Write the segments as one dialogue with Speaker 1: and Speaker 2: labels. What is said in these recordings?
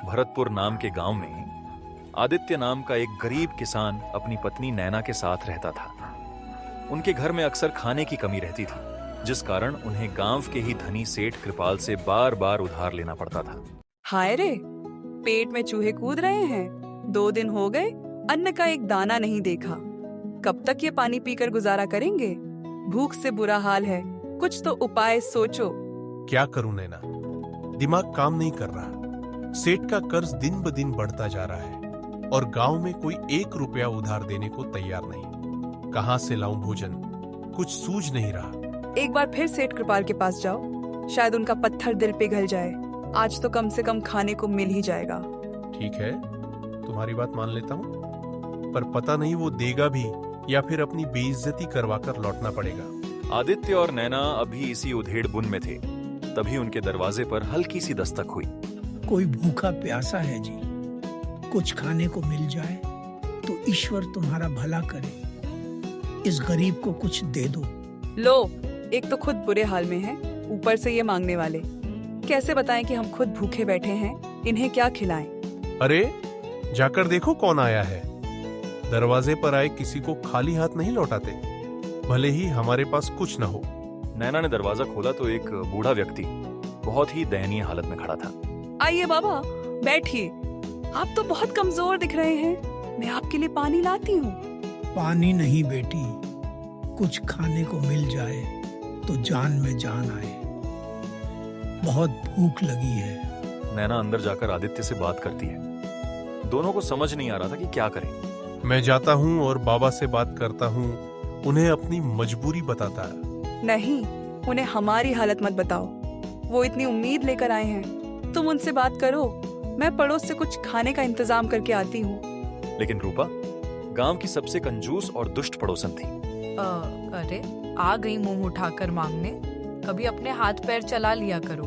Speaker 1: भरतपुर नाम के गांव में आदित्य नाम का एक गरीब किसान अपनी पत्नी नैना के साथ रहता था। उनके घर में अक्सर खाने की कमी रहती थी, जिस कारण उन्हें गांव के ही धनी सेठ कृपाल से बार बार उधार लेना पड़ता था।
Speaker 2: हाय रे, पेट में चूहे कूद रहे हैं। 2 दिन हो गए, अन्न का एक दाना नहीं देखा। कब तक ये पानी पीकर गुजारा करेंगे? भूख से बुरा हाल है, कुछ तो उपाय सोचो।
Speaker 3: क्या करूं नैना, दिमाग काम नहीं कर रहा। सेठ का कर्ज दिन ब दिन बढ़ता जा रहा है और गांव में कोई 1 रुपया उधार देने को तैयार नहीं। कहां से लाऊं भोजन, कुछ सूझ नहीं रहा।
Speaker 2: एक बार फिर सेठ कृपाल के पास जाओ, शायद उनका पत्थर दिल पिघल जाए। आज तो कम से कम खाने को मिल ही जाएगा।
Speaker 3: ठीक है, तुम्हारी बात मान लेता हूं, पर पता नहीं वो देगा भी या फिर अपनी बेइज्जती करवाकर लौटना पड़ेगा।
Speaker 1: आदित्य और नैना अभी इसी उधेड़ बुन में थे, तभी उनके दरवाजे पर हल्की सी दस्तक हुई।
Speaker 4: कोई भूखा प्यासा है जी, कुछ खाने को मिल जाए तो ईश्वर तुम्हारा भला करे। इस गरीब को कुछ दे दो।
Speaker 2: लो, एक तो खुद बुरे हाल में है, ऊपर से ये मांगने वाले। कैसे बताएं कि हम खुद भूखे बैठे हैं, इन्हें क्या खिलाएं?
Speaker 3: अरे जाकर देखो कौन आया है। दरवाजे पर आए किसी को खाली हाथ नहीं लौटाते, भले ही हमारे पास कुछ न हो।
Speaker 1: नैना ने दरवाजा खोला तो एक बूढ़ा व्यक्ति बहुत ही दयनीय हालत में खड़ा था।
Speaker 2: आइए बाबा, बैठिए। आप तो बहुत कमजोर दिख रहे हैं, मैं आपके लिए पानी लाती हूँ।
Speaker 4: पानी नहीं बेटी, कुछ खाने को मिल जाए तो जान में जान आए। बहुत भूख लगी है।
Speaker 1: नैना अंदर जाकर आदित्य से बात करती है। दोनों को समझ नहीं आ रहा था कि क्या करें।
Speaker 3: मैं जाता हूँ और बाबा से बात करता हूँ, उन्हें अपनी मजबूरी बताता है।
Speaker 2: नहीं, उन्हें हमारी हालत मत बताओ। वो इतनी उम्मीद लेकर आए हैं, तुम उनसे बात करो। मैं पड़ोस से कुछ खाने का इंतजाम करके आती हूँ।
Speaker 1: लेकिन रूपा गांव की सबसे कंजूस और दुष्ट पड़ोसन थी।
Speaker 5: अरे आ गई मुंह उठाकर मांगने। कभी अपने हाथ पैर चला लिया करो,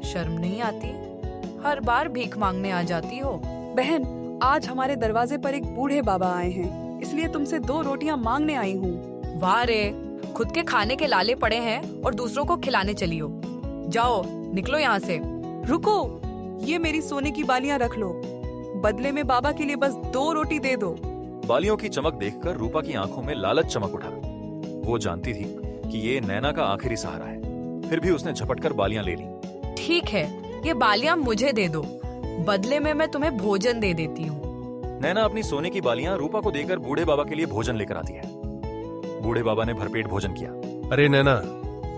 Speaker 5: शर्म नहीं आती? हर बार भीख मांगने आ जाती हो।
Speaker 2: बहन, आज हमारे दरवाजे पर एक बूढ़े बाबा आए हैं, इसलिए तुमसे 2 रोटियां मांगने आई हूँ।
Speaker 5: वाह रे, खुद के खाने के लाले पड़े हैं और दूसरों को खिलाने चली हो। जाओ, निकलो यहाँ से।
Speaker 2: रुको, ये मेरी सोने की बालियां रख लो। बदले में बाबा के लिए बस 2 रोटी दे दो।
Speaker 1: बालियों की चमक देखकर रूपा की आंखों में लालच चमक उठा। वो जानती थी कि ये नैना का आखिरी सहारा है, फिर भी उसने झपटकर बालियां ले ली।
Speaker 5: ठीक है, ये बालियां मुझे दे दो, बदले में मैं तुम्हें भोजन दे देती हूँ।
Speaker 1: नैना अपनी सोने की बालियां रूपा को देकर बूढ़े बाबा के लिए भोजन लेकर आती है। बूढ़े बाबा ने भरपेट भोजन किया।
Speaker 3: अरे नैना,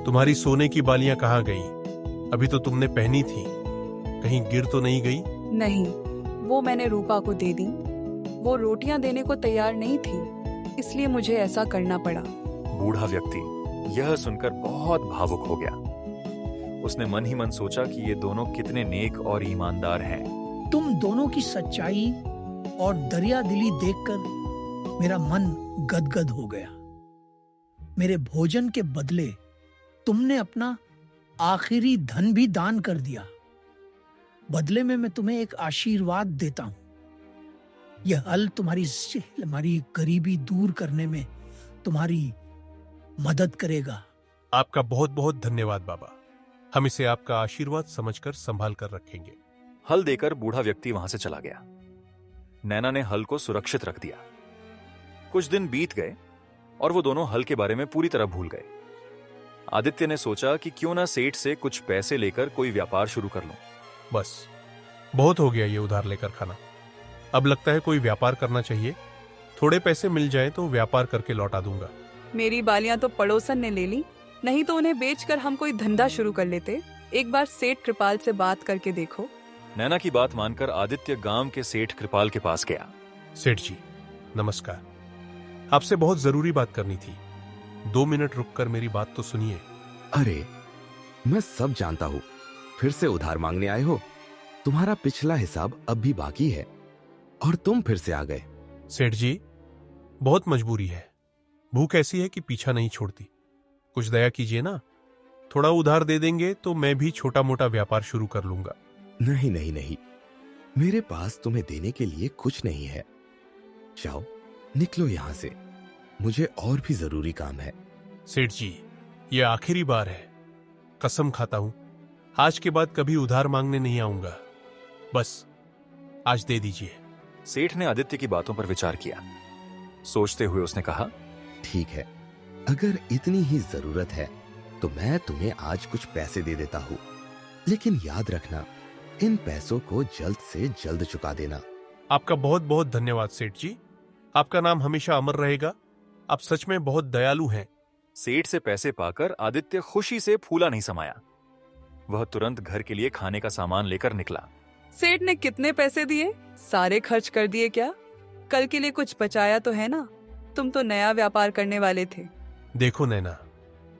Speaker 3: तुम्हारी सोने की बालियां कहाँ गईं? अभी तो तुमने पहनी थी, कहीं गिर तो नहीं गई?
Speaker 2: नहीं, वो मैंने रूपा को दे दी। वो रोटियां देने को तैयार नहीं थी, इसलिए मुझे ऐसा करना पड़ा।
Speaker 1: बूढ़ा व्यक्ति यह सुनकर बहुत भावुक हो गया। उसने मन ही मन सोचा कि ये दोनों कितने नेक और ईमानदार हैं।
Speaker 4: तुम दोनों की सच्चाई और दरिया दिली देखकर मेरा मन गदगद हो गया। मेरे भोजन के बदले तुमने अपना आखिरी धन भी दान कर दिया। बदले में मैं तुम्हें एक आशीर्वाद देता हूं। यह हल हमारी गरीबी दूर करने में तुम्हारी मदद करेगा।
Speaker 3: आपका बहुत बहुत धन्यवाद बाबा। हम इसे आपका आशीर्वाद समझकर संभाल कर रखेंगे।
Speaker 1: हल देकर बूढ़ा व्यक्ति वहां से चला गया। नैना ने हल को सुरक्षित रख दिया। कुछ दिन बीत गए और वो दोनों हल के बारे में पूरी तरह भूल गए। आदित्य ने सोचा कि क्यों ना सेठ से कुछ पैसे लेकर कोई व्यापार शुरू कर लूं।
Speaker 3: बस बहुत हो गया ये उधार लेकर खाना। अब लगता है कोई व्यापार करना चाहिए। थोड़े पैसे मिल जाए तो व्यापार करके लौटा दूंगा।
Speaker 2: मेरी बालियां तो पड़ोसन ने ले ली, नहीं तो उन्हें बेचकर हम कोई धंधा शुरू कर लेते। एक बार सेठ कृपाल से बात करके देखो।
Speaker 1: नैना की बात मानकर आदित्य गांव के सेठ कृपाल के पास गया।
Speaker 3: सेठ जी नमस्कार, आपसे बहुत जरूरी बात करनी थी। 2 मिनट रुककर मेरी बात तो सुनिए।
Speaker 6: अरे मैं सब जानता हूँ, फिर से उधार मांगने आए हो। तुम्हारा पिछला हिसाब अब भी बाकी है और तुम फिर से आ गए।
Speaker 3: सेठ जी बहुत मजबूरी है, भूख ऐसी है कि पीछा नहीं छोड़ती। कुछ दया कीजिए ना, थोड़ा उधार दे देंगे तो मैं भी छोटा मोटा व्यापार शुरू कर लूंगा।
Speaker 6: नहीं नहीं नहीं, मेरे पास तुम्हें देने के लिए कुछ नहीं है। जाओ निकलो यहां से, मुझे और भी जरूरी काम है।
Speaker 3: सेठ जी ये आखिरी बार है, कसम खाता हूं आज के बाद कभी उधार मांगने नहीं आऊंगा। बस आज दे दीजिए।
Speaker 1: सेठ ने आदित्य की बातों पर विचार किया। सोचते हुए उसने कहा,
Speaker 6: ठीक है, अगर इतनी ही जरूरत है तो मैं तुम्हें आज कुछ पैसे दे देता हूँ, लेकिन याद रखना इन पैसों को जल्द से जल्द चुका देना।
Speaker 3: आपका बहुत बहुत धन्यवाद सेठ जी, आपका नाम हमेशा अमर रहेगा। आप सच में बहुत दयालु हैं।
Speaker 1: सेठ से पैसे पाकर आदित्य खुशी से फूला नहीं समाया। वह तुरंत घर के लिए खाने का सामान लेकर निकला।
Speaker 2: सेठ ने कितने पैसे दिए? सारे खर्च कर दिए क्या? कल के लिए कुछ बचाया तो है ना? तुम तो नया व्यापार करने वाले थे।
Speaker 3: देखो नैना,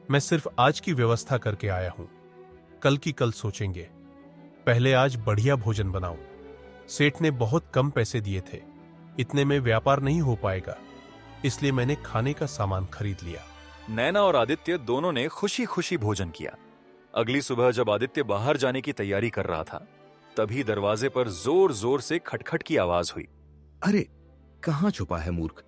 Speaker 3: मैं सिर्फ आज की व्यवस्था करके आया हूं, कल की कल सोचेंगे। पहले आज बढ़िया भोजन बनाओ। सेठ ने बहुत कम पैसे दिए थे, इतने में व्यापार नहीं हो पाएगा, इसलिए मैंने खाने का सामान खरीद लिया।
Speaker 1: नैना और आदित्य दोनों ने खुशी खुशी भोजन किया। अगली सुबह जब आदित्य बाहर जाने की तैयारी कर रहा था, तभी दरवाजे पर जोर जोर से खटखट की आवाज हुई।
Speaker 6: अरे कहाँ छुपा है मूर्ख,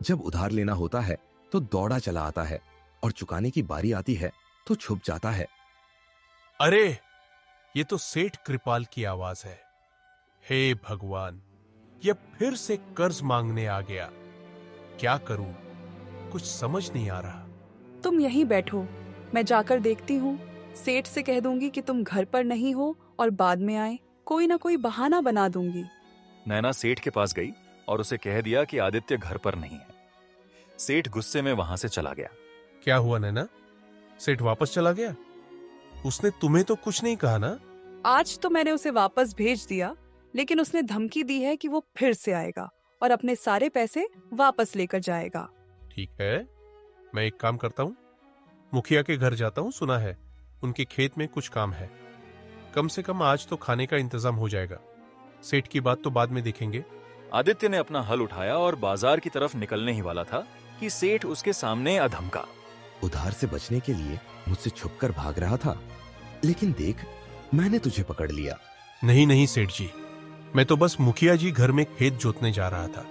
Speaker 6: जब उधार लेना होता है तो दौड़ा चला आता है, और चुकाने की बारी आती है तो छुप जाता है।
Speaker 3: अरे ये तो सेठ कृपाल की आवाज है। हे भगवान, ये फिर से कर्ज मांगने आ गया। क्या करूं, कुछ समझ नहीं आ रहा।
Speaker 2: तुम यहीं बैठो, मैं जाकर देखती हूँ। सेठ से कह दूंगी कि तुम घर पर नहीं हो और बाद में आए। कोई ना कोई बहाना बना दूंगी।
Speaker 1: नैना सेठ के पास गई और उसे कह दिया कि आदित्य घर पर नहीं है। सेठ गुस्से में वहां से चला गया।
Speaker 3: क्या हुआ नैना, सेठ वापस चला गया? उसने तुम्हें तो कुछ नहीं कहा ना?
Speaker 2: आज तो मैंने उसे वापस भेज दिया, लेकिन उसने धमकी दी है कि वो फिर से आएगा और अपने सारे पैसे वापस लेकर जाएगा।
Speaker 3: ठीक है, मैं एक काम करता हूं, मुखिया के घर जाता हूं। सुना है उनके खेत में कुछ काम है। कम से कम आज तो खाने का इंतजाम हो जाएगा। सेठ की बात तो बाद में देखेंगे।
Speaker 1: आदित्य ने अपना हल उठाया और बाजार की तरफ निकलने ही वाला था कि सेठ उसके सामने अधमका।
Speaker 6: उधार से बचने के लिए मुझसे छुपकर भाग रहा था, लेकिन देख मैंने तुझे पकड़ लिया।
Speaker 3: नहीं नहीं सेठ जी, मैं तो बस मुखिया जी घर में खेत जोतने जा रहा था।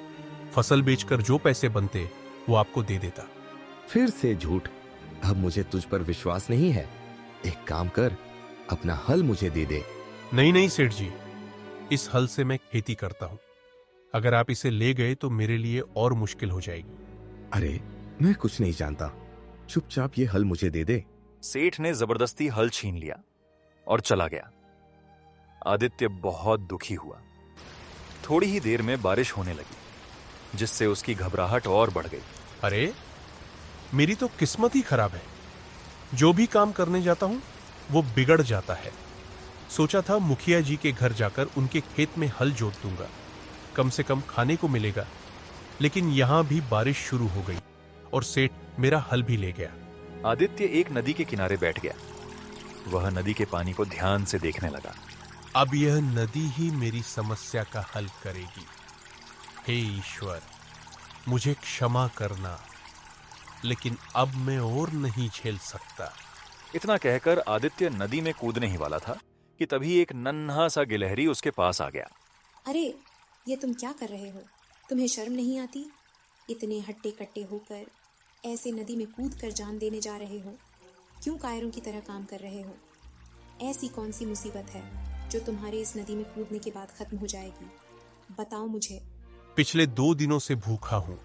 Speaker 3: फसल बेचकर जो पैसे बनते वो आपको दे देता।
Speaker 6: फिर से झूठ। अब मुझे तुझ पर विश्वास नहीं है। एक काम कर, अपना हल मुझे दे दे।
Speaker 3: नहीं नहीं सेठ जी, इस हल से मैं खेती करता हूं। अगर आप इसे ले गए तो मेरे लिए और मुश्किल हो जाएगी।
Speaker 6: अरे मैं कुछ नहीं जानता, चुपचाप ये हल मुझे दे दे।
Speaker 1: सेठ ने जबरदस्ती हल छीन लिया और चला गया। आदित्य बहुत दुखी हुआ। थोड़ी ही देर में बारिश होने लगी, जिससे उसकी घबराहट और बढ़ गई।
Speaker 3: अरे मेरी तो किस्मत ही खराब है। जो भी काम करने जाता हूं वो बिगड़ जाता है। सोचा था मुखिया जी के घर जाकर उनके खेत में हल जोत दूंगा, कम से कम खाने को मिलेगा। लेकिन यहां भी बारिश शुरू हो गई और सेठ मेरा हल भी ले गया।
Speaker 1: आदित्य एक नदी के किनारे बैठ गया। वह नदी के पानी को ध्यान से देखने लगा।
Speaker 3: अब यह नदी ही मेरी समस्या का हल करेगी। हे ईश्वर, मुझे क्षमा करना, लेकिन अब मैं और नहीं झेल सकता।
Speaker 1: इतना कहकर आदित्य नदी में कूदने ही वाला था कि तभी एक नन्हा सा गिलहरी उसके पास आ गया।
Speaker 7: अरे ये तुम क्या कर रहे हो? तुम्हें शर्म नहीं आती? इतने हट्टे कट्टे होकर ऐसे नदी में कूद कर जान देने जा रहे हो। क्यों कायरों की तरह काम कर रहे हो? ऐसी कौन सी मुसीबत है जो तुम्हारे इस नदी में कूदने के बाद खत्म हो जाएगी? बताओ मुझे।
Speaker 3: पिछले 2 दिनों से भूखा हूं,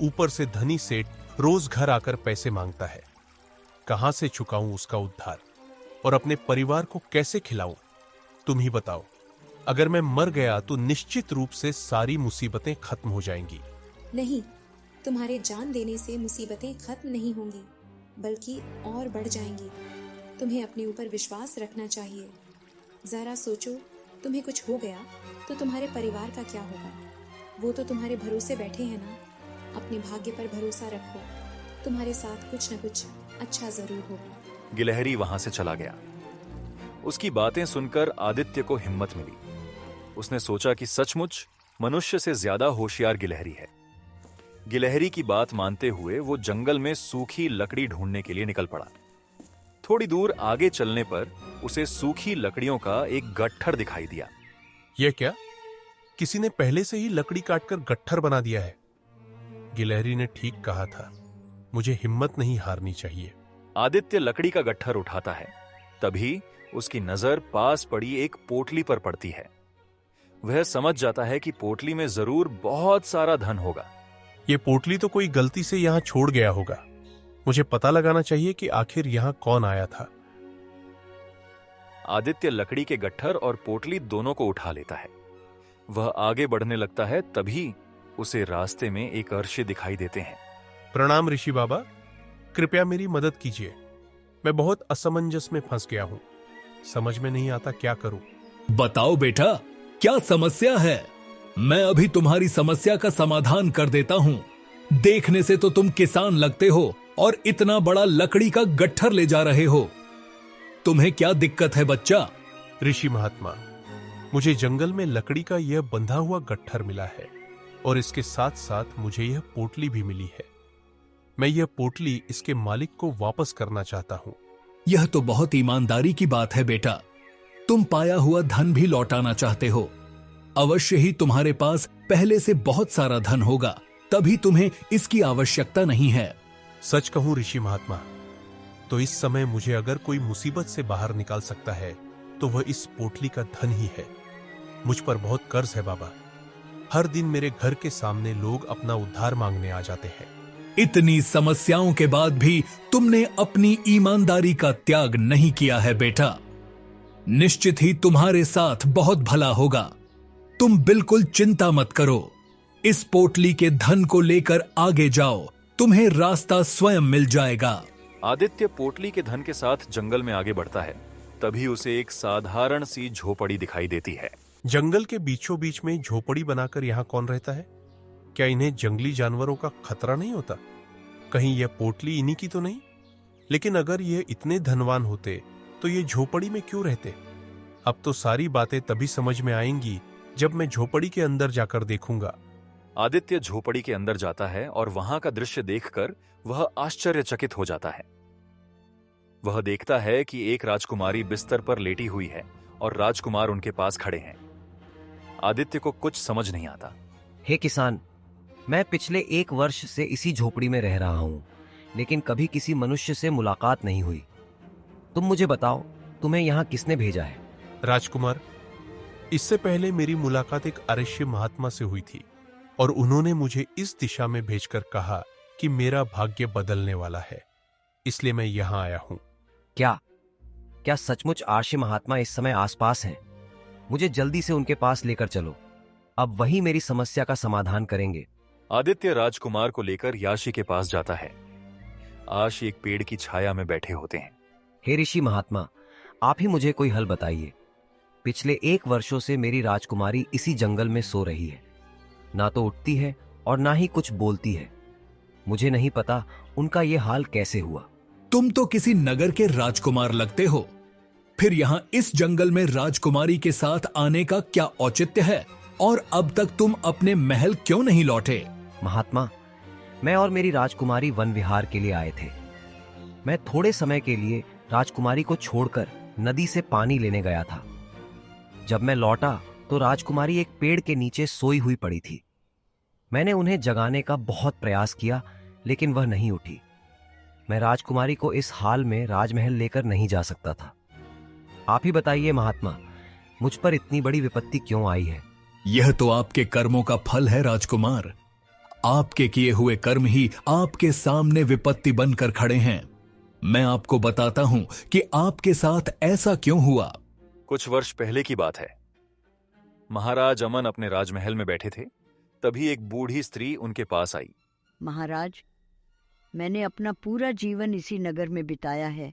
Speaker 3: ऊपर से धनी सेठ रोज घर आकर पैसे मांगता है। कहां से चुकाऊं उसका उद्धार, और अपने परिवार को कैसे खिलाऊं? तुम ही बताओ। अगर मैं मर गया तो निश्चित रूप से सारी मुसीबतें खत्म हो जाएंगी।
Speaker 7: नहीं, तुम्हारे जान देने से मुसीबतें खत्म नहीं होंगी, बल्कि और बढ़ जाएंगी। तुम्हें अपने ऊपर विश्वास रखना चाहिए। जरा सोचो, तुम्हें कुछ हो गया तो तुम्हारे परिवार का क्या होगा? वो तो तुम्हारे भरोसे बैठे हैं ना। अपने भाग्य पर भरोसा रखो, तुम्हारे साथ कुछ न कुछ अच्छा जरूर होगा।
Speaker 1: गिलहरी वहां से चला गया। उसकी बातें सुनकर आदित्य को हिम्मत मिली। उसने सोचा कि सचमुच मनुष्य से ज्यादा होशियार गिलहरी है। गिलहरी की बात मानते हुए वो जंगल में सूखी लकड़ी ढूंढने के लिए निकल पड़ा। थोड़ी दूर आगे चलने पर उसे सूखी लकड़ियों का एक गट्ठर दिखाई दिया।
Speaker 3: यह क्या? किसी ने पहले से ही लकड़ी काटकर गट्ठर बना दिया है। गिलहरी ने ठीक कहा था, मुझे हिम्मत नहीं हारनी चाहिए।
Speaker 1: आदित्य लकड़ी का गट्ठर उठाता है, तभी उसकी नजर पास पड़ी एक पोटली पर पड़ती है। वह समझ जाता है कि पोटली में जरूर बहुत सारा धन होगा।
Speaker 3: ये पोटली तो कोई गलती से यहां छोड़ गया होगा। मुझे पता लगाना चाहिए कि आखिर यहां कौन आया था।
Speaker 1: आदित्य लकड़ी के गट्ठर और पोटली दोनों को उठा लेता है। वह आगे बढ़ने लगता है, तभी उसे रास्ते में एक अर्शी दिखाई देते हैं।
Speaker 3: प्रणाम ऋषि बाबा, कृपया मेरी मदद कीजिए। मैं बहुत असमंजस में फंस गया हूं। समझ में नहीं आता क्या करूं।
Speaker 8: बताओ बेटा, क्या समस्या है? मैं अभी तुम्हारी समस्या का समाधान कर देता हूँ। देखने से तो तुम किसान लगते हो और इतना बड़ा लकड़ी का गट्ठर ले जा रहे हो। तुम्हें क्या दिक्कत है बच्चा?
Speaker 3: ऋषि महात्मा, मुझे जंगल में लकड़ी का यह बंधा हुआ गट्ठर मिला है और इसके साथ साथ मुझे यह पोटली भी मिली है। मैं यह पोटली इसके मालिक को वापस करना चाहता हूं।
Speaker 8: यह तो बहुत ईमानदारी की बात है बेटा। तुम पाया हुआ धन भी लौटाना चाहते हो। अवश्य ही तुम्हारे पास पहले से बहुत सारा धन होगा, तभी तुम्हें इसकी आवश्यकता नहीं है।
Speaker 3: सच कहूं ऋषि महात्मा, तो इस समय मुझे अगर कोई मुसीबत से बाहर निकाल सकता है तो वह इस पोटली का धन ही है। मुझ पर बहुत कर्ज है बाबा। हर दिन मेरे घर के सामने लोग अपना उद्धार मांगने आ जाते हैं।
Speaker 8: इतनी समस्याओं के बाद भी तुमने अपनी ईमानदारी का त्याग नहीं किया है बेटा। निश्चित ही तुम्हारे साथ बहुत भला होगा। तुम बिल्कुल चिंता मत करो। इस पोटली के धन को लेकर आगे जाओ, तुम्हें रास्ता स्वयं मिल जाएगा।
Speaker 1: आदित्य पोटली के धन के साथ जंगल में आगे बढ़ता है। तभी उसे एक साधारण सी झोपड़ी दिखाई देती है।
Speaker 3: जंगल के बीचों बीच में झोपड़ी बनाकर यहाँ कौन रहता है? क्या इन्हें जंगली जानवरों का खतरा नहीं होता? कहीं यह पोटली इन्हीं की तो नहीं? लेकिन अगर ये इतने धनवान होते तो ये झोपड़ी में क्यों रहते? अब तो सारी बातें तभी समझ में आएंगी जब मैं झोपड़ी के अंदर जाकर देखूंगा।
Speaker 1: आदित्य झोपड़ी के अंदर जाता है और वहां का दृश्य देखकर वह आश्चर्यचकित हो जाता है। वह देखता है कि एक राजकुमारी बिस्तर पर लेटी हुई है और राजकुमार उनके पास खड़े हैं। आदित्य को कुछ समझ नहीं आता।
Speaker 9: हे किसान, मैं पिछले 1 वर्ष से इसी झोपड़ी में रह रहा हूं, लेकिन कभी किसी मनुष्य से मुलाकात नहीं हुई। तुम मुझे बताओ, तुम्हें यहां किसने भेजा है?
Speaker 3: राजकुमार, इससे पहले मेरी मुलाकात एक आर्य महात्मा से हुई थी और उन्होंने मुझे इस दिशा में भेजकर कहा कि मेरा भाग्य बदलने वाला है, इसलिए मैं यहां आया हूं।
Speaker 9: क्या सचमुच आर्य महात्मा इस समय आसपास हैं? मुझे जल्दी से उनके पास लेकर चलो। अब वही मेरी समस्या का समाधान करेंगे।
Speaker 1: आदित्य राजकुमार को लेकर याशी के पास जाता है। आशी एक पेड़ की छाया में बैठे होते हैं।
Speaker 9: हे ऋषि महात्मा, आप ही मुझे कोई हल बताइए। पिछले 1 वर्षों से मेरी राजकुमारी इसी जंगल में सो रही है। ना तो उठती है और ना ही कुछ बोलती है। मुझे नहीं पता उनका ये हाल कैसे हुआ।
Speaker 8: तुम तो किसी नगर के राजकुमार लगते हो, फिर यहां इस जंगल में राजकुमारी के साथ आने का क्या औचित्य है? और अब तक तुम अपने महल क्यों नहीं लौटे?
Speaker 9: महात्मा, मैं और मेरी राजकुमारी वन विहार के लिए आए थे। मैं थोड़े समय के लिए राजकुमारी को छोड़कर नदी से पानी लेने गया था। जब मैं लौटा तो राजकुमारी एक पेड़ के नीचे सोई हुई पड़ी थी। मैंने उन्हें जगाने का बहुत प्रयास किया, लेकिन वह नहीं उठी। मैं राजकुमारी को इस हाल में राजमहल लेकर नहीं जा सकता था। आप ही बताइए महात्मा, मुझ पर इतनी बड़ी विपत्ति क्यों आई है?
Speaker 8: यह तो आपके कर्मों का फल है राजकुमार। आपके किए हुए कर्म ही आपके सामने विपत्ति बनकर खड़े हैं। मैं आपको बताता हूं कि आपके साथ ऐसा क्यों हुआ।
Speaker 1: कुछ वर्ष पहले की बात है। महाराज अमन अपने राजमहल में बैठे थे। तभी एक बूढ़ी स्त्री उनके पास आई।
Speaker 10: महाराज, मैंने अपना पूरा जीवन इसी नगर में बिताया है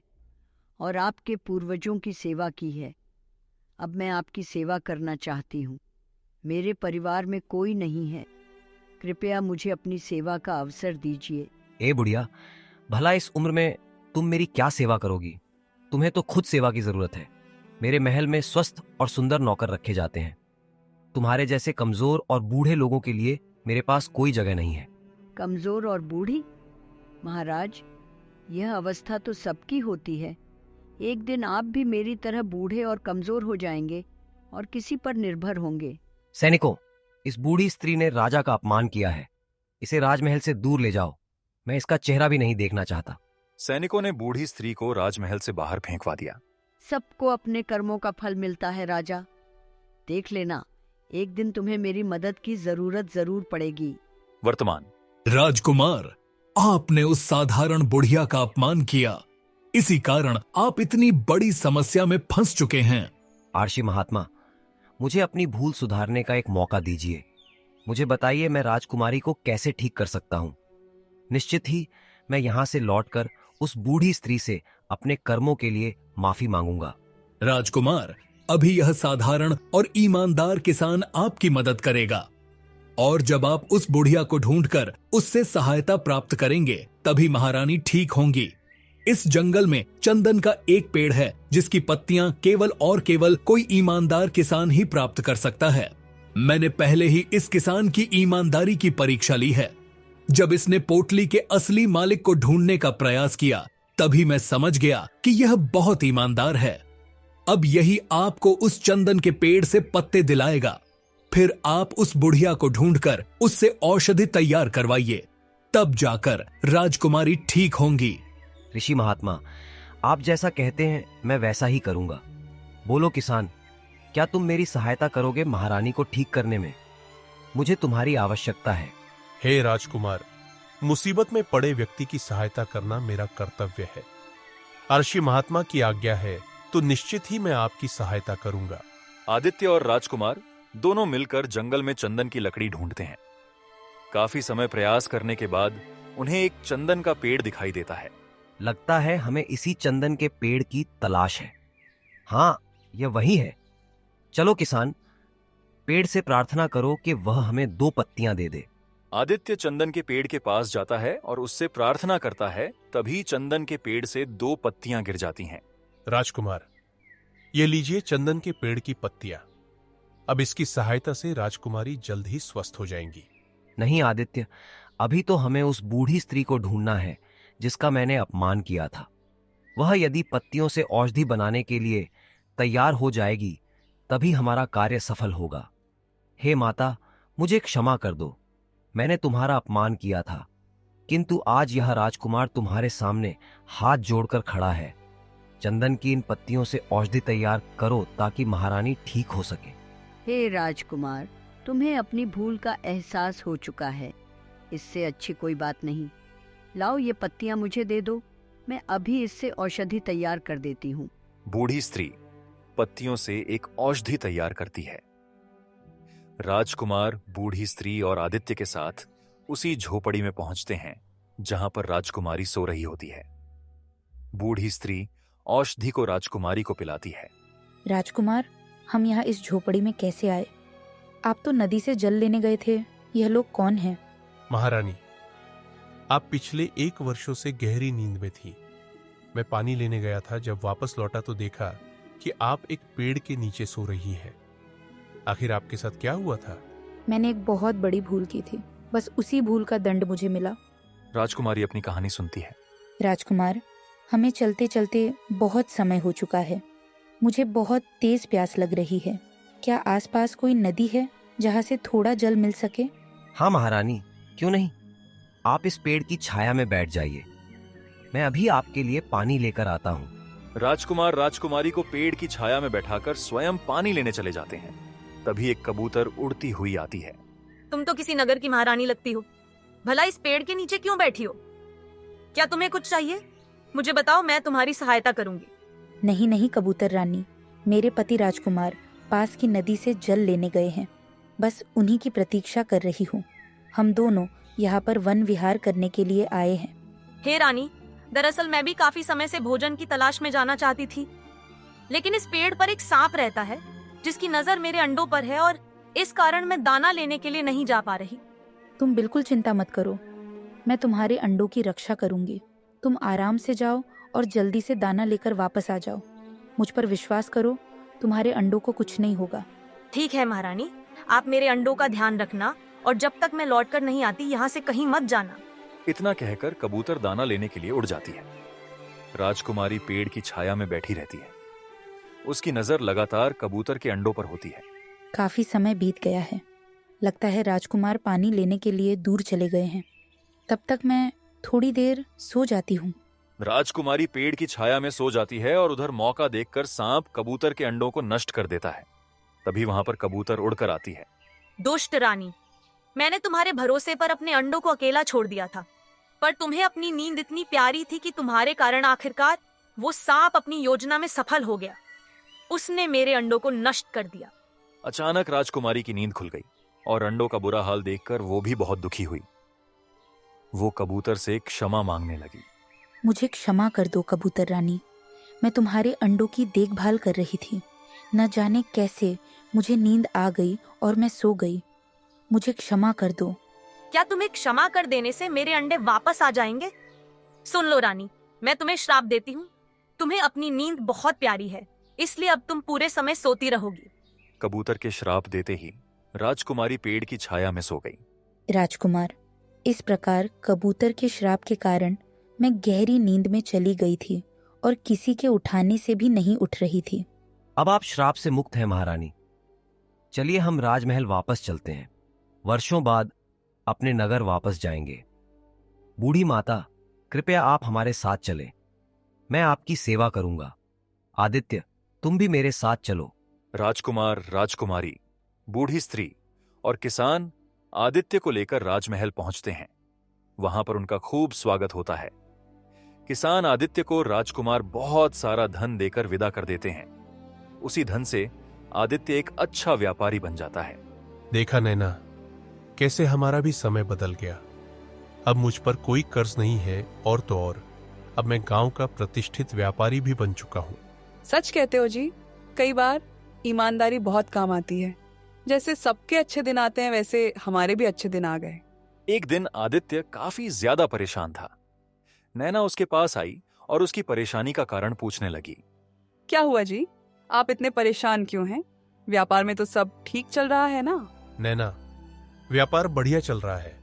Speaker 10: और आपके पूर्वजों की सेवा की है। अब मैं आपकी सेवा करना चाहती हूँ। मेरे परिवार में कोई नहीं है। कृपया मुझे अपनी सेवा का अवसर दीजिए।
Speaker 9: ए बुढ़िया, भला इस उम्र में तुम मेरी क्या सेवा करोगी? तुम्हें तो खुद सेवा की जरूरत है। मेरे महल में स्वस्थ और सुंदर नौकर रखे जाते हैं। तुम्हारे जैसे कमजोर और बूढ़े लोगों के लिए मेरे पास कोई जगह नहीं है।
Speaker 10: कमजोर और बूढ़ी? महाराज, यह अवस्था तो सबकी होती है। एक दिन आप भी मेरी तरह बूढ़े और कमजोर हो जाएंगे और किसी पर निर्भर होंगे।
Speaker 9: सैनिकों, इस बूढ़ी स्त्री ने राजा का अपमान किया है। इसे राजमहल से दूर ले जाओ। मैं इसका चेहरा भी नहीं देखना चाहता।
Speaker 1: सैनिकों ने बूढ़ी स्त्री को राजमहल से बाहर फेंकवा दिया।
Speaker 10: सबको अपने कर्मों का फल मिलता है राजा। देख लेना, एक दिन तुम्हें मेरी मदद की जरूरत जरूर पड़ेगी।
Speaker 1: वर्तमान।
Speaker 8: राजकुमार, आपने उस साधारण बुढ़िया का अपमान किया। इसी कारण आप इतनी बड़ी समस्या में फंस चुके हैं।
Speaker 9: आर्षि महात्मा, मुझे अपनी भूल सुधारने का एक मौका दीजिए। मुझे बताइए मैं राजकुमारी को कैसे ठीक कर सकता हूं। निश्चित ही मैं यहां से लौटकर उस बूढ़ी स्त्री से अपने कर्मों के लिए माफी मांगूंगा।
Speaker 8: राजकुमार, अभी यह साधारण और ईमानदार किसान आपकी मदद करेगा, और जब आप उस बुढ़िया को ढूंढकर उससे सहायता प्राप्त करेंगे तभी महारानी ठीक होंगी। इस जंगल में चंदन का एक पेड़ है जिसकी पत्तियां केवल और केवल कोई ईमानदार किसान ही प्राप्त कर सकता है। मैंने पहले ही इस किसान की ईमानदारी की परीक्षा ली है। जब इसने पोटली के असली मालिक को ढूंढने का प्रयास किया तभी मैं समझ गया कि यह बहुत ईमानदार है। अब यही आपको उस चंदन के पेड़ से पत्ते दिलाएगा। फिर आप उस बुढ़िया को ढूंढकर उससे औषधि तैयार करवाइए, तब जाकर राजकुमारी ठीक होंगी।
Speaker 9: ऋषि महात्मा, आप जैसा कहते हैं मैं वैसा ही करूंगा। बोलो किसान, क्या तुम मेरी सहायता करोगे महारानी को ठीक करने में? मुझे तुम्हारी आवश्यकता है।
Speaker 3: हे राजकुमार, मुसीबत में पड़े व्यक्ति की सहायता करना मेरा कर्तव्य है। अर्षि महात्मा की आज्ञा है तो निश्चित ही मैं आपकी सहायता करूंगा।
Speaker 1: आदित्य और राजकुमार दोनों मिलकर जंगल में चंदन की लकड़ी ढूंढते हैं। काफी समय प्रयास करने के बाद उन्हें एक चंदन का पेड़ दिखाई देता है।
Speaker 9: लगता है हमें इसी चंदन के पेड़ की तलाश है। हाँ, यह वही है। चलो किसान, पेड़ से प्रार्थना करो कि वह हमें 2 पत्तियां दे दे।
Speaker 1: आदित्य चंदन के पेड़ के पास जाता है और उससे प्रार्थना करता है। तभी चंदन के पेड़ से 2 पत्तियां गिर जाती हैं।
Speaker 3: राजकुमार, ये लीजिए चंदन के पेड़ की पत्तियां। अब इसकी सहायता से राजकुमारी जल्द ही स्वस्थ हो जाएंगी।
Speaker 9: नहीं आदित्य, अभी तो हमें उस बूढ़ी स्त्री को ढूंढना है जिसका मैंने अपमान किया था। वह यदि पत्तियों से औषधि बनाने के लिए तैयार हो जाएगी तभी हमारा कार्य सफल होगा। हे माता, मुझे क्षमा कर दो। मैंने तुम्हारा अपमान किया था, किंतु आज यह राजकुमार तुम्हारे सामने हाथ जोड़कर खड़ा है। चंदन की इन पत्तियों से औषधि तैयार करो ताकि महारानी ठीक हो सके।
Speaker 10: हे राजकुमार, तुम्हें अपनी भूल का एहसास हो चुका है। इससे अच्छी कोई बात नहीं। लाओ, ये पत्तियां मुझे दे दो। मैं अभी इससे औषधि तैयार कर देती हूँ।
Speaker 1: बूढ़ी स्त्री पत्तियों से एक औषधि तैयार करती है। राजकुमार बूढ़ी स्त्री और आदित्य के साथ उसी झोपड़ी में पहुंचते हैं जहां पर राजकुमारी सो रही होती है। बूढ़ी स्त्री औषधि को राजकुमारी को पिलाती है।
Speaker 11: राजकुमार, हम यहाँ इस झोपड़ी में कैसे आए? आप तो नदी से जल लेने गए थे। यह लोग कौन हैं?
Speaker 3: महारानी, आप पिछले 1 वर्षों से गहरी नींद में थी। मैं पानी लेने गया था। जब वापस लौटा तो देखा कि आप एक पेड़ के नीचे सो रही हैं। आखिर आपके साथ क्या हुआ था?
Speaker 11: मैंने एक बहुत बड़ी भूल की थी। बस उसी भूल का दंड मुझे मिला।
Speaker 1: राजकुमारी अपनी कहानी सुनती है।
Speaker 11: राजकुमार, हमें चलते चलते बहुत समय हो चुका है। मुझे बहुत तेज प्यास लग रही है। क्या आसपास कोई नदी है जहाँ से थोड़ा जल मिल सके?
Speaker 9: हाँ महारानी, क्यों नहीं। आप इस पेड़ की छाया में बैठ जाइए। मैं अभी आपके लिए पानी लेकर आता हूँ।
Speaker 1: राजकुमार राजकुमारी को पेड़ की छाया में बैठाकर स्वयं पानी लेने चले जाते हैं। तभी एक कबूतर उड़ती हुई आती है।
Speaker 12: तुम तो किसी नगर की महारानी लगती हो। भला इस पेड़ के नीचे क्यों बैठी हो? क्या तुम्हें कुछ चाहिए? मुझे बताओ, मैं तुम्हारी सहायता करूंगी।
Speaker 11: नहीं नहीं कबूतर रानी, मेरे पति राजकुमार पास की नदी से जल लेने गए हैं। बस उन्हीं की प्रतीक्षा कर रही हूँ। हम दोनों यहाँ पर वन विहार करने के लिए आए हैं।
Speaker 12: हे रानी, दरअसल मैं भी काफी समय से भोजन की तलाश में जाना चाहती थी, लेकिन इस पेड़ पर एक सांप रहता है जिसकी नजर मेरे अंडों पर है और इस कारण मैं दाना लेने के लिए नहीं जा पा रही।
Speaker 11: तुम बिल्कुल चिंता मत करो, मैं तुम्हारे अंडों की रक्षा करूंगी। तुम आराम से जाओ और जल्दी से दाना लेकर वापस आ जाओ। मुझ पर विश्वास करो, तुम्हारे अंडों को कुछ नहीं होगा।
Speaker 12: ठीक है महारानी, आप मेरे अंडों का ध्यान रखना और जब तक मैं लौटकर नहीं आती यहाँ से कहीं मत जाना।
Speaker 1: इतना कहकर कबूतर दाना लेने के लिए उड़ जाती है। राजकुमारी पेड़ की छाया में बैठी रहती है। उसकी नजर लगातार कबूतर के अंडों पर होती है।
Speaker 11: काफी समय बीत गया है। लगता है राजकुमार पानी लेने के लिए दूर चले गए हैं। तब तक मैं थोड़ी देर सो जाती हूँ।
Speaker 1: राजकुमारी पेड़ की छाया में सो जाती है और उधर मौका देखकर सांप कबूतर के अंडों को नष्ट कर देता है। तभी वहां पर कबूतर उड़कर आती है।
Speaker 12: दुष्ट रानी, मैंने तुम्हारे भरोसे पर अपने अंडों को अकेला छोड़ दिया था, पर तुम्हें अपनी नींद इतनी प्यारी थी कि तुम्हारे कारण आखिरकार वो सांप अपनी योजना में सफल हो गया। उसने मेरे अंडों को नष्ट कर दिया।
Speaker 1: अचानक राजकुमारी की नींद खुल गई और अंडों का बुरा हाल देखकर वो भी बहुत दुखी हुई। वो कबूतर से क्षमा मांगने लगी।
Speaker 11: मुझे क्षमा कर दो कबूतर रानी, मैं तुम्हारे अंडों की देखभाल कर रही थी। न जाने कैसे मुझे नींद आ गई और मैं सो गई। मुझे क्षमा कर दो।
Speaker 12: क्या तुम्हें क्षमा कर देने से मेरे अंडे वापस आ जाएंगे? सुन लो रानी, मैं तुम्हें श्राप देती हूँ। तुम्हें अपनी नींद बहुत प्यारी है, इसलिए अब तुम पूरे समय सोती रहोगी।
Speaker 1: कबूतर के श्राप देते ही राजकुमारी पेड़ की छाया में सो गई।
Speaker 11: राजकुमार, इस प्रकार कबूतर के श्राप के कारण मैं गहरी नींद में चली गई थी और किसी के उठाने से भी नहीं उठ रही थी।
Speaker 9: अब आप श्राप से मुक्त हैं महारानी। चलिए हम राजमहल वापस चलते हैं। वर्षों बाद अपने नगर वापस जाएंगे। बूढ़ी माता, कृपया आप हमारे साथ चलें। मैं आपकी सेवा करूंगा। आदित्य, तुम भी मेरे साथ चलो।
Speaker 1: राजकुमार, राजकुमारी, बूढ़ी स्त्री और किसान आदित्य को लेकर राजमहल पहुंचते हैं। वहां पर उनका खूब स्वागत होता है। किसान आदित्य को राजकुमार बहुत सारा धन देकर विदा कर देते हैं। उसी धन से आदित्य एक अच्छा व्यापारी बन जाता है।
Speaker 3: देखा नैना, कैसे हमारा भी समय बदल गया। अब मुझ पर कोई कर्ज नहीं है और तो और अब मैं गांव का प्रतिष्ठित व्यापारी भी बन चुका हूं।
Speaker 2: सच कहते हो जी, कई बार ईमानदारी बहुत काम आती है। जैसे सबके अच्छे दिन आते हैं, वैसे हमारे भी अच्छे दिन आ गए।
Speaker 1: एक दिन आदित्य काफी ज्यादा परेशान था। नैना उसके पास आई और उसकी परेशानी का कारण पूछने लगी।
Speaker 2: क्या हुआ जी, आप इतने परेशान क्यों हैं? व्यापार में तो सब ठीक चल रहा है ना?
Speaker 3: नैना, व्यापार बढ़िया चल रहा है,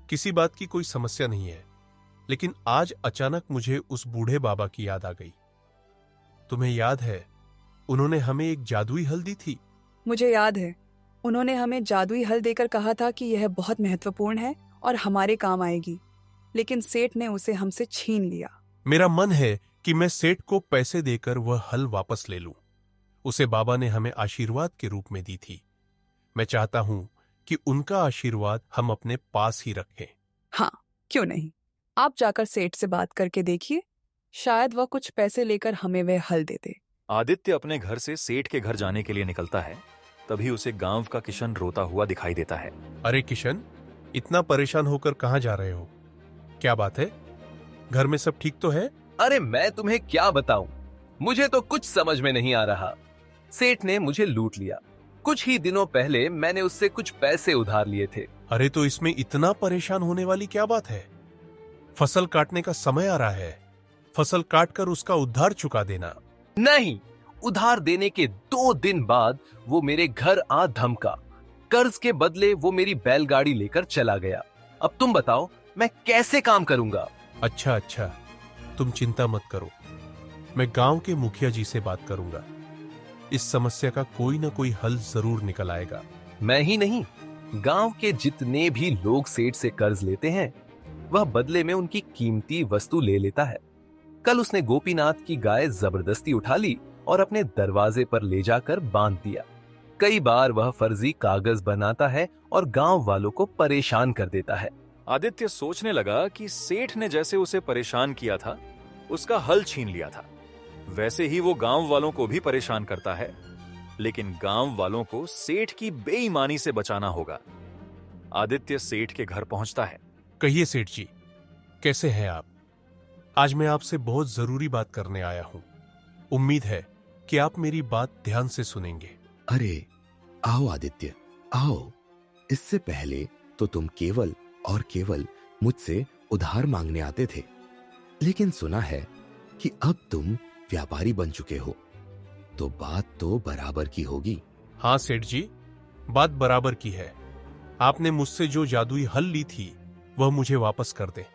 Speaker 3: किसी बात की कोई समस्या नहीं है। लेकिन आज अचानक मुझे उस बूढ़े बाबा की याद आ गई। तुम्हें याद है, उन्होंने हमें एक जादुई हल दी थी।
Speaker 2: मुझे याद है, उन्होंने हमें जादुई हल देकर कहा था कि यह बहुत महत्वपूर्ण है और हमारे काम आएगी, लेकिन सेठ ने उसे हमसे छीन लिया।
Speaker 3: मेरा मन है कि मैं सेठ को पैसे देकर वह हल वापस ले लूं। उसे बाबा ने हमें आशीर्वाद के रूप में दी थी। मैं चाहता हूं कि उनका आशीर्वाद हम अपने पास ही रखें।
Speaker 2: हाँ, क्यों नहीं। आप जाकर सेठ से बात करके देखिए, शायद वह कुछ पैसे लेकर हमें वह हल दे दे।
Speaker 1: आदित्य अपने घर से सेठ के घर जाने के लिए निकलता है। तभी उसे गांव का किशन रोता हुआ दिखाई देता है।
Speaker 3: अरे किशन, इतना परेशान होकर कहां जा रहे हो? क्या बात है? घर में सब ठीक तो है?
Speaker 13: अरे मैं तुम्हें क्या बताऊं, मुझे तो कुछ समझ में नहीं आ रहा। सेठ ने मुझे लूट लिया। कुछ ही दिनों पहले मैंने उससे कुछ पैसे उधार लिए थे।
Speaker 3: अरे तो इसमें इतना परेशान होने वाली क्या बात है? फसल काटने का समय आ रहा है, फसल काटकर उसका उधार चुका देना।
Speaker 13: नहीं, उधार देने के 2 दिन बाद वो मेरे घर आ धमका। कर्ज के बदले वो मेरी बैलगाड़ी लेकर चला गया। अब तुम बताओ, मैं कैसे काम करूंगा?
Speaker 3: अच्छा, तुम चिंता मत करो, मैं गांव के मुखिया जी से बात करूंगा। इस समस्या का कोई ना कोई हल जरूर निकल आएगा।
Speaker 13: मैं ही नहीं, गांव के जितने भी लोग सेठ से कर्ज लेते हैं, वह बदले में उनकी कीमती वस्तु ले लेता है। कल उसने गोपीनाथ की गाय जबरदस्ती उठा ली और अपने दरवाजे पर ले जाकर बांध दिया। कई बार वह फर्जी कागज बनाता है और गांव वालों को परेशान कर देता है।
Speaker 1: आदित्य सोचने लगा कि सेठ ने जैसे उसे परेशान किया था, उसका हल छीन लिया था, वैसे ही वो गांव वालों को भी परेशान करता है। लेकिन गांव वालों को सेठ की बेईमानी से बचाना होगा। आदित्य सेठ के घर पहुंचता है।
Speaker 3: कहिए सेठ जी, कैसे हैं आप? आज मैं आपसे बहुत जरूरी बात करने आया हूं। उम्मीद है कि आप मेरी बात ध्यान से सुनेंगे।
Speaker 6: अरे आओ आदित्य, आओ। इससे पहले तो तुम केवल और केवल मुझसे उधार मांगने आते थे, लेकिन सुना है कि अब तुम व्यापारी बन चुके हो, तो बात तो बराबर की होगी।
Speaker 3: हाँ सेठ जी, बात बराबर की है। आपने मुझसे जो जादुई हल ली थी वह मुझे वापस कर दे।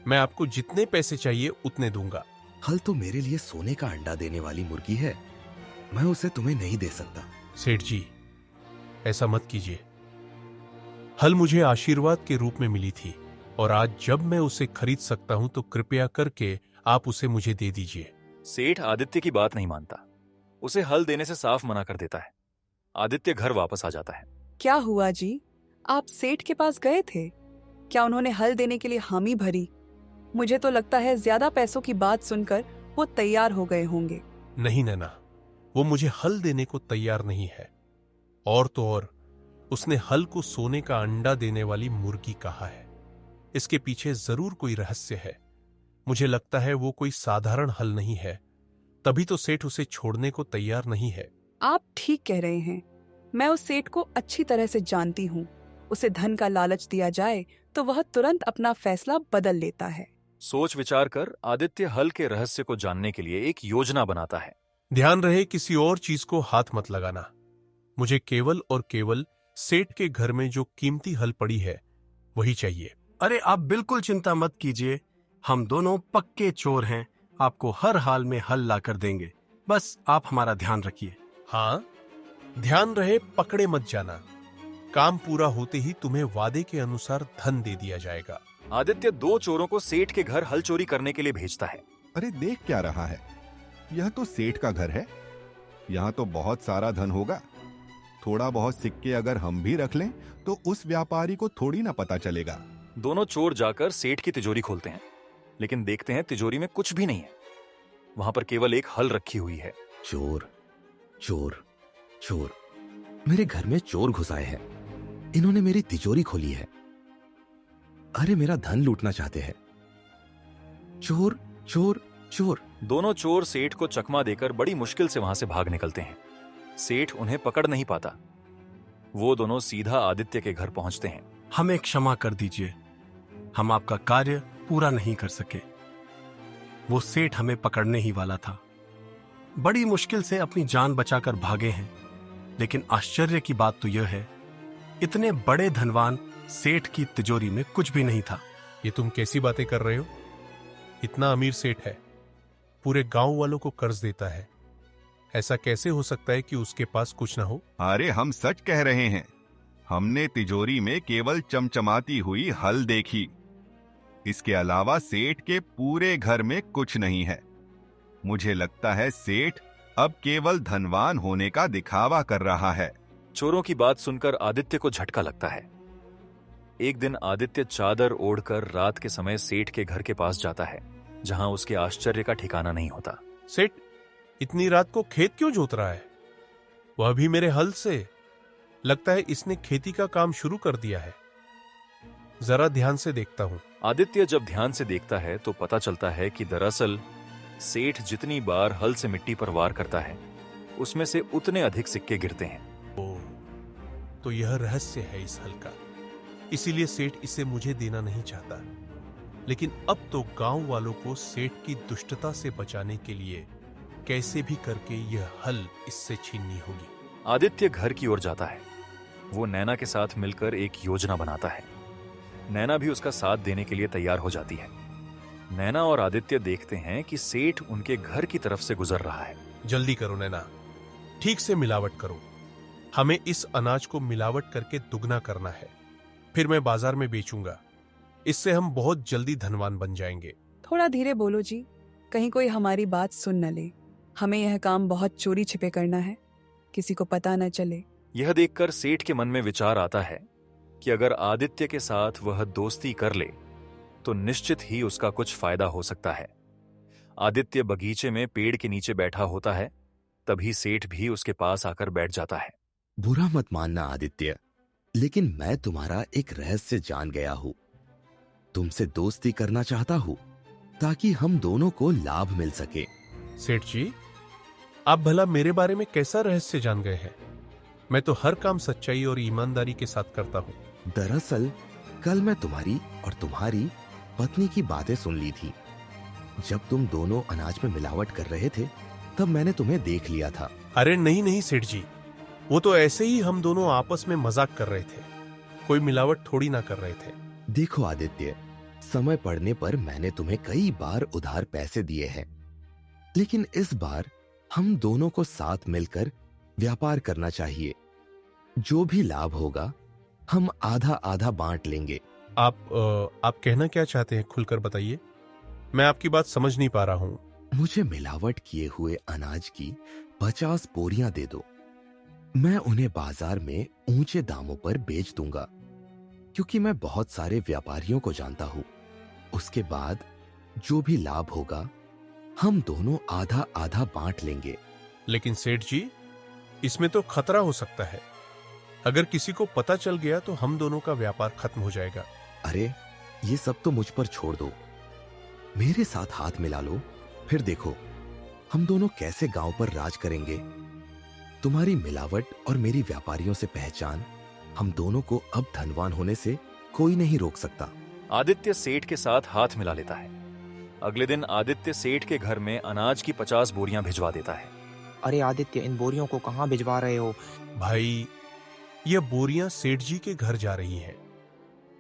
Speaker 3: मैं आपको जितने पैसे चाहिए उतने दूंगा।
Speaker 6: हल तो मेरे लिए सोने का अंडा देने वाली मुर्गी है, मैं उसे तुम्हें नहीं दे सकता।
Speaker 3: सेठ जी, ऐसा मत कीजिए। हल मुझे आशीर्वाद के रूप में मिली थी और आज जब मैं उसे खरीद सकता हूं तो कृपया करके आप उसे मुझे दे दीजिए।
Speaker 1: सेठ आदित्य की बात नहीं मानता, उसे हल देने से साफ मना कर देता है। आदित्य घर वापस आ जाता है।
Speaker 2: क्या हुआ जी? आप सेठ के पास गए थे? क्या उन्होंने हल देने के लिए हामी भरी? मुझे तो लगता है ज्यादा पैसों की बात सुनकर वो तैयार हो गए होंगे।
Speaker 3: नहीं नैना, वो मुझे हल देने को तैयार नहीं है। और तो और उसने हल को सोने का अंडा देने वाली मुर्गी कहा है। इसके पीछे जरूर कोई रहस्य है। मुझे लगता है वो कोई साधारण हल नहीं है, तभी तो सेठ उसे छोड़ने को तैयार नहीं है।
Speaker 2: आप ठीक कह रहे हैं। मैं उस सेठ को अच्छी तरह से जानती हूँ। उसे धन का लालच दिया जाए तो वह तुरंत अपना फैसला बदल लेता है।
Speaker 1: सोच विचार कर आदित्य हल के रहस्य को जानने के लिए एक योजना बनाता है।
Speaker 3: ध्यान रहे किसी और चीज को हाथ मत लगाना। मुझे केवल और केवल सेठ के घर में जो कीमती हल पड़ी है वही चाहिए।
Speaker 14: अरे आप बिल्कुल चिंता मत कीजिए, हम दोनों पक्के चोर हैं। आपको हर हाल में हल ला कर देंगे, बस आप हमारा ध्यान रखिए।
Speaker 3: हाँ, ध्यान रहे पकड़े मत जाना। काम पूरा होते ही तुम्हें वादे के अनुसार धन दे दिया जाएगा।
Speaker 1: आदित्य 2 चोरों को सेठ के घर हल चोरी करने के लिए भेजता है।
Speaker 15: अरे देख क्या रहा है, यह तो सेठ का घर है। यहाँ तो बहुत सारा धन होगा। थोड़ा बहुत सिक्के अगर हम भी रख लें तो उस व्यापारी को थोड़ी ना पता चलेगा।
Speaker 1: दोनों चोर जाकर सेठ की तिजोरी खोलते हैं, लेकिन देखते हैं तिजोरी में कुछ भी नहीं है। वहां पर केवल एक हल रखी हुई है।
Speaker 6: चोर चोर चोर, मेरे घर में चोर घुस आए हैं। इन्होंने मेरी तिजोरी खोली है। अरे मेरा धन लूटना चाहते हैं। चोर चोर चोर।
Speaker 1: दोनों चोर सेठ को चकमा देकर बड़ी मुश्किल से वहां से भाग निकलते हैं। सेठ उन्हें पकड़ नहीं पाता। वो दोनों सीधा आदित्य के घर पहुंचते हैं।
Speaker 14: हमें क्षमा कर दीजिए, हम आपका कार्य पूरा नहीं कर सके। वो सेठ हमें पकड़ने ही वाला था। बड़ी मुश्किल से अपनी जान बचाकर भागे हैं। लेकिन आश्चर्य की बात तो यह है, इतने बड़े धनवान सेठ की तिजोरी में कुछ भी नहीं था।
Speaker 3: ये तुम कैसी बातें कर रहे हो? इतना अमीर सेठ है, पूरे गांव वालों को कर्ज देता है। ऐसा कैसे हो सकता है कि उसके पास कुछ ना हो?
Speaker 15: अरे हम सच कह रहे हैं। हमने तिजोरी में केवल चमचमाती हुई हल देखी। इसके अलावा सेठ के पूरे घर में कुछ नहीं है। मुझे लगता है सेठ अब केवल धनवान होने का दिखावा कर रहा है।
Speaker 1: चोरों की बात सुनकर आदित्य को झटका लगता है। एक दिन आदित्य चादर ओढ़कर रात के समय सेठ के घर के पास जाता है, जहां उसके आश्चर्य का ठिकाना नहीं होता।
Speaker 3: सेठ इतनी रात को खेत क्यों जोत रहा है? वह भी मेरे हल से। लगता है इसने खेती का काम शुरू कर दिया है। जरा ध्यान से देखता हूं।
Speaker 1: आदित्य जब ध्यान से देखता है तो पता चलता है कि दरअसल सेठ जितनी बार हल से मिट्टी पर वार करता है, उसमें से उतने अधिक सिक्के गिरते हैं।
Speaker 3: तो यह रहस्य है इस हल का, इसीलिए सेठ इसे मुझे देना नहीं चाहता। लेकिन अब तो गांव वालों को सेठ की दुष्टता से बचाने के लिए कैसे भी करके यह हल इससे छीननी होगी।
Speaker 1: आदित्य घर की ओर जाता है। वो नैना के साथ मिलकर एक योजना बनाता है। नैना भी उसका साथ देने के लिए तैयार हो जाती है। नैना और आदित्य देखते हैं कि सेठ उनके घर की तरफ से गुजर रहा है।
Speaker 3: जल्दी करो नैना, ठीक से मिलावट करो। हमें इस अनाज को मिलावट करके दुगना करना है, फिर मैं बाजार में बेचूंगा। इससे हम बहुत जल्दी धनवान बन जाएंगे।
Speaker 2: थोड़ा धीरे बोलो जी, कहीं कोई हमारी बात सुन न ले। हमें यह काम बहुत चोरी छिपे करना है, किसी को पता न चले।
Speaker 1: यह देखकर सेठ के मन में विचार आता है कि अगर आदित्य के साथ वह दोस्ती कर ले तो निश्चित ही उसका कुछ फायदा हो सकता है। आदित्य बगीचे में पेड़ के नीचे बैठा होता है, तभी सेठ भी उसके पास आकर बैठ जाता है।
Speaker 6: बुरा मत मानना आदित्य, लेकिन मैं तुम्हारा एक रहस्य जान गया हूं। तुमसे दोस्ती करना चाहता हूं ताकि हम दोनों को लाभ मिल सके।
Speaker 3: सेठ जी, आप भला मेरे बारे में कैसा रहस्य जान गए हैं? मैं तो हर काम सच्चाई और ईमानदारी के साथ करता हूं।
Speaker 6: दरअसल कल मैं तुम्हारी और तुम्हारी पत्नी की बातें सुन ली थी। जब तुम दोनों अनाज में मिलावट कर रहे थे, तब मैंने तुम्हें देख लिया था।
Speaker 3: अरे नहीं नहीं सेठ जी, वो तो ऐसे ही हम दोनों आपस में मजाक कर रहे थे, कोई मिलावट थोड़ी ना कर रहे थे।
Speaker 6: देखो आदित्य, समय पड़ने पर मैंने तुम्हें कई बार उधार पैसे दिए हैं, लेकिन इस बार हम दोनों को साथ मिलकर व्यापार करना चाहिए। जो भी लाभ होगा हम आधा आधा बांट लेंगे।
Speaker 3: आप कहना क्या चाहते हैं, खुलकर बताइए। मैं आपकी बात समझ नहीं पा रहा हूं।
Speaker 6: मुझे मिलावट किए हुए अनाज की 50 बोरियां दे दो। मैं उन्हें बाजार में ऊंचे दामों पर बेच दूंगा, क्योंकि मैं बहुत सारे व्यापारियों को जानता हूं। उसके बाद जो भी लाभ होगा हम दोनों आधा आधा बांट लेंगे।
Speaker 3: लेकिन सेठ जी, इसमें तो खतरा हो सकता है। अगर किसी को पता चल गया तो हम दोनों का व्यापार खत्म हो जाएगा।
Speaker 6: अरे ये सब तो मुझ पर छोड़ दो, मेरे साथ हाथ मिला लो, फिर देखो हम दोनों कैसे गांव पर राज करेंगे। तुम्हारी मिलावट और मेरी व्यापारियों से पहचान, हम दोनों को अब धनवान होने से कोई नहीं रोक सकता।
Speaker 1: आदित्य सेठ के साथ हाथ मिला लेता है। अगले दिन आदित्य सेठ के घर में अनाज की 50 बोरियां भिजवा देता है।
Speaker 16: अरे आदित्य, इन बोरियों को कहाँ भिजवा रहे हो?
Speaker 3: भाई, ये बोरियां सेठ जी के घर जा रही हैं।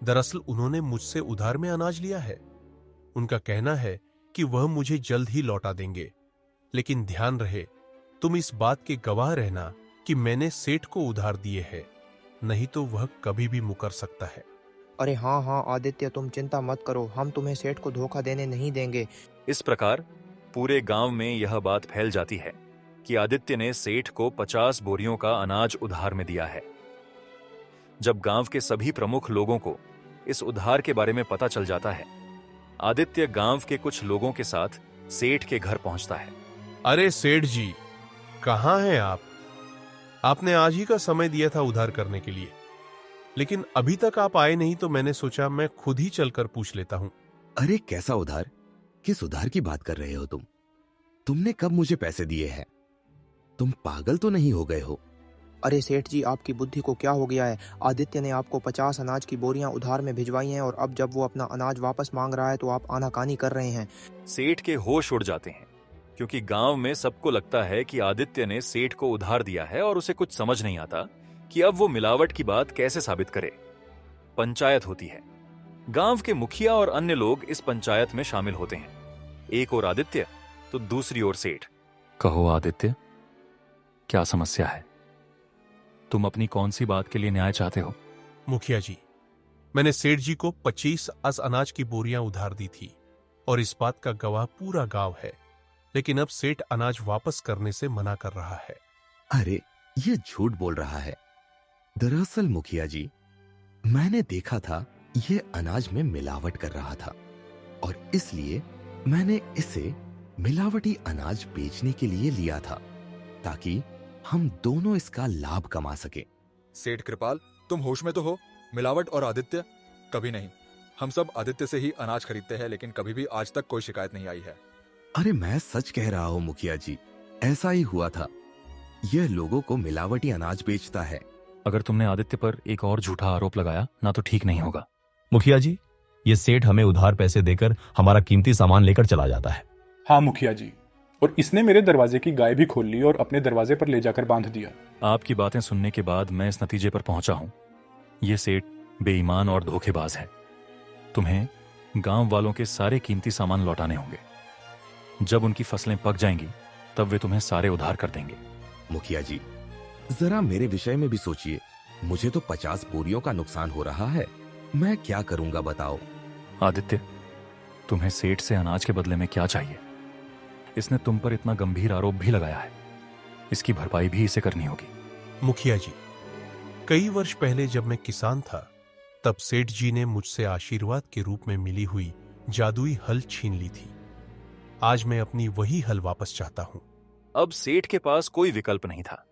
Speaker 3: दरअसल उन्होंने मुझसे उधार में अनाज लिया है। उनका कहना है कि वह मुझे जल्द ही लौटा देंगे, लेकिन ध्यान रहे तुम इस बात के गवाह रहना कि मैंने सेठ को उधार दिए हैं, नहीं तो वह कभी भी मुकर सकता है।
Speaker 16: अरे हाँ हाँ आदित्य, तुम चिंता मत करो, हम तुम्हें सेठ को धोखा देने नहीं देंगे।
Speaker 1: इस प्रकार पूरे गांव में यह बात फैल जाती है कि आदित्य ने सेठ को 50 बोरियों का अनाज उधार में दिया है। जब गांव के सभी प्रमुख लोगों को इस उधार के बारे में पता चल जाता है, आदित्य गांव के कुछ लोगों के साथ सेठ के घर पहुंचता है।
Speaker 3: अरे सेठ जी, कहाँ हैं आप? आपने आज ही का समय दिया था उधार करने के लिए, लेकिन अभी तक आप आए नहीं, तो मैंने सोचा मैं खुद ही चलकर पूछ लेता हूं।
Speaker 6: अरे कैसा उधार? किस उधार की बात कर रहे हो तुम? तुमने कब मुझे पैसे दिए हैं? तुम पागल तो नहीं हो गए हो?
Speaker 16: अरे सेठ जी, आपकी बुद्धि को क्या हो गया है? आदित्य ने आपको 50 अनाज की बोरियां उधार में भिजवाई हैं, और अब जब वो अपना अनाज वापस मांग रहा है तो आप आनाकानी कर रहे हैं।
Speaker 1: सेठ के होश उड़ जाते हैं, क्योंकि गांव में सबको लगता है कि आदित्य ने सेठ को उधार दिया है और उसे कुछ समझ नहीं आता कि अब वो मिलावट की बात कैसे साबित करे। पंचायत होती है। गांव के मुखिया और अन्य लोग इस पंचायत में शामिल होते हैं। एक ओर आदित्य तो दूसरी ओर सेठ। कहो आदित्य, क्या समस्या है? तुम अपनी कौन सी बात के लिए न्याय चाहते हो?
Speaker 3: मुखिया जी, मैंने सेठ जी को 25 अस अनाज की बोरियां उधार दी थी, और इस बात का गवाह पूरा गांव है। लेकिन अब सेठ अनाज वापस करने से मना कर रहा है।
Speaker 6: अरे ये झूठ बोल रहा है। दरअसल मुखिया जी, मैंने देखा था ये अनाज में मिलावट कर रहा था, और इसलिए मैंने इसे मिलावटी अनाज बेचने के लिए लिया था, ताकि हम दोनों इसका लाभ कमा सके।
Speaker 17: सेठ कृपाल, तुम होश में तो हो? मिलावट और आदित्य? कभी नहीं। हम सब आदित्य से ही अनाज खरीदते हैं, लेकिन कभी भी आज तक कोई शिकायत नहीं आई है।
Speaker 6: अरे मैं सच कह रहा हूँ मुखिया जी, ऐसा ही हुआ था। यह लोगों को मिलावटी अनाज बेचता है।
Speaker 1: अगर तुमने आदित्य पर एक और झूठा आरोप लगाया ना तो ठीक नहीं होगा।
Speaker 18: मुखिया जी, ये सेठ हमें उधार पैसे देकर हमारा कीमती सामान लेकर चला जाता है।
Speaker 19: हाँ मुखिया जी, और इसने मेरे दरवाजे की गाय भी खोल ली और अपने दरवाजे पर ले जाकर बांध दिया।
Speaker 1: आपकी बातें सुनने के बाद मैं इस नतीजे पर पहुंचा हूं, ये सेठ बेईमान और धोखेबाज है। तुम्हें गांव वालों के सारे कीमती सामान लौटाने होंगे। जब उनकी फसलें पक जाएंगी तब वे तुम्हें सारे उधार कर देंगे।
Speaker 6: मुखिया जी, जरा मेरे विषय में भी सोचिए। मुझे तो 50 बोरियों का नुकसान हो रहा है। मैं क्या करूंगा बताओ?
Speaker 1: आदित्य, तुम्हें सेठ से अनाज के बदले में क्या चाहिए? इसने तुम पर इतना गंभीर आरोप भी लगाया है, इसकी भरपाई भी इसे करनी होगी।
Speaker 3: मुखिया जी, कई वर्ष पहले जब मैं किसान था, तब सेठ जी ने मुझसे आशीर्वाद के रूप में मिली हुई जादुई हल छीन ली थी। आज मैं अपनी वही हल वापस चाहता हूं।
Speaker 1: अब सेठ के पास कोई विकल्प नहीं था।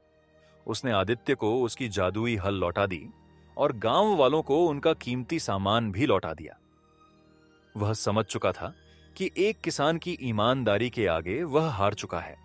Speaker 1: उसने आदित्य को उसकी जादुई हल लौटा दी और गांव वालों को उनका कीमती सामान भी लौटा दिया। वह समझ चुका था कि एक किसान की ईमानदारी के आगे वह हार चुका है।